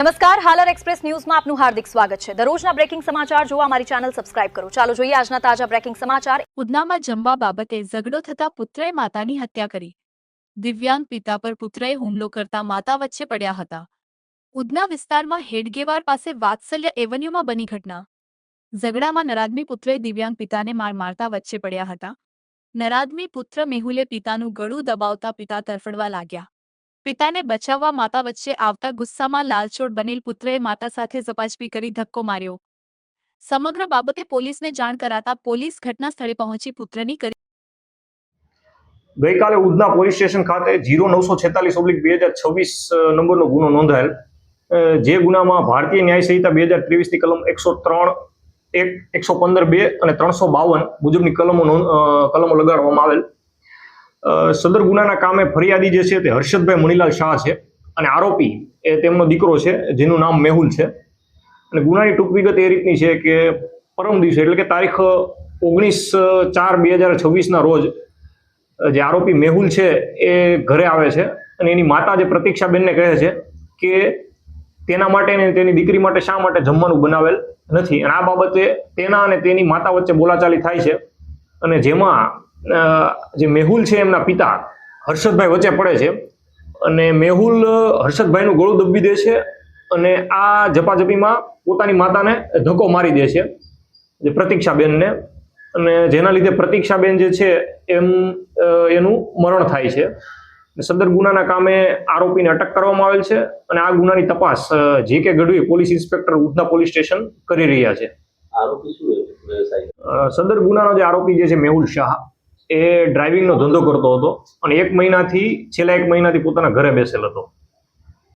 નમસ્કાર, હાલર એક્સપ્રેસ ન્યૂઝમાં આપનું હાર્દિક સ્વાગત છે। દરરોજના બ્રેકિંગ સમાચાર જોવા અમારી ચેનલ સબસ્ક્રાઇબ કરો। ચાલો જોઈએ આજના તાજા બ્રેકિંગ સમાચાર। ઉધનામાં જમવા બાબતે ઝઘડો થતા પુત્રએ માતાની હત્યા કરી। દિવ્યાંગ પિતા પર પુત્રએ હુમલો કરતા માતા વચ્ચે પડ્યા હતા। ઉધના વિસ્તારમાં હેડગેવાર પાસે વાત્સલ્ય એવન્યુમાં બની ઘટના। ઝઘડામાં નરાદમી પુત્રએ દિવ્યાંગ પિતાને મારતા વચ્ચે પડ્યા હતા। નરાદમી પુત્ર મેહુલે પિતાનું ગળું દબાવતા પિતા તરફડવા લાગ્યા। પિતાને બચાવવા માતા વચ્ચે આવતા ગુસ્સામાં લાલચોળ બનેલ પુત્રએ માતા સાથે ઝપાઝપી કરી ધક્કો માર્યો। સમગ્ર બાબતે પોલીસને જાણ કરાતા પોલીસ ઘટના સ્થળે પહોંચી પુત્રની કરી। ગઈકાલે ઉધના પોલીસ સ્ટેશન ખાતે 0946/2026 નંબરનો ગુનો નોંધાયેલ, જે ગુનામાં ભારતીય ન્યાય સંહિતા 2023ની કલમ 103(1), 115(2) અને 352 મુજબની કલમો લગાડવામાં આવેલ। સદર ગુનાના કામે ફરિયાદી જે છે તે હર્ષદભાઈ મણીલાલ શાહ છે અને આરોપી એ તેમનો દીકરો છે જેનું નામ મેહુલ છે। અને ગુનાની ટૂંક વિગત એ રીતની છે કે પરમ દિવસે એટલે કે તારીખ 19/4/2026ના રોજ જે આરોપી મેહુલ છે એ ઘરે આવે છે અને એની માતા જે પ્રતીક્ષાબેનને કહે છે કે તેના માટે ને તેની દીકરી માટે શા માટે જમવાનું બનાવેલ નથી, અને આ બાબતે તેના અને તેની માતા વચ્ચે બોલાચાલી થાય છે અને જેમાં જે મેહુલ છે એમના પિતા હર્ષદભાઈ વચ્ચે પડે છે અને મેહુલ હર્ષદભાઈનું ગળું દબી દે છે અને આ ઝપાઝપીમાં પોતાની માતાને ધક્કો મારી દે છે, જે પ્રતીક્ષાબેનને, અને જેના લીધે પ્રતીક્ષાબેન જે છે એનું મરણ થાય છે। સદર ગુનાના કામે આરોપીને અટક કરવામાં આવેલ છે અને આ ગુનાની તપાસ જે કે Gadhvi police inspector Udhna police station કરી રહ્યા છે। સદર ગુનાનો જે આરોપી જે છે મેહુલ શાહ એ ડ્રાઇવિંગનો ધંધો કરતો હતો અને છેલ્લા એક મહિનાથી પોતાના ઘરે બેસેલ હતો।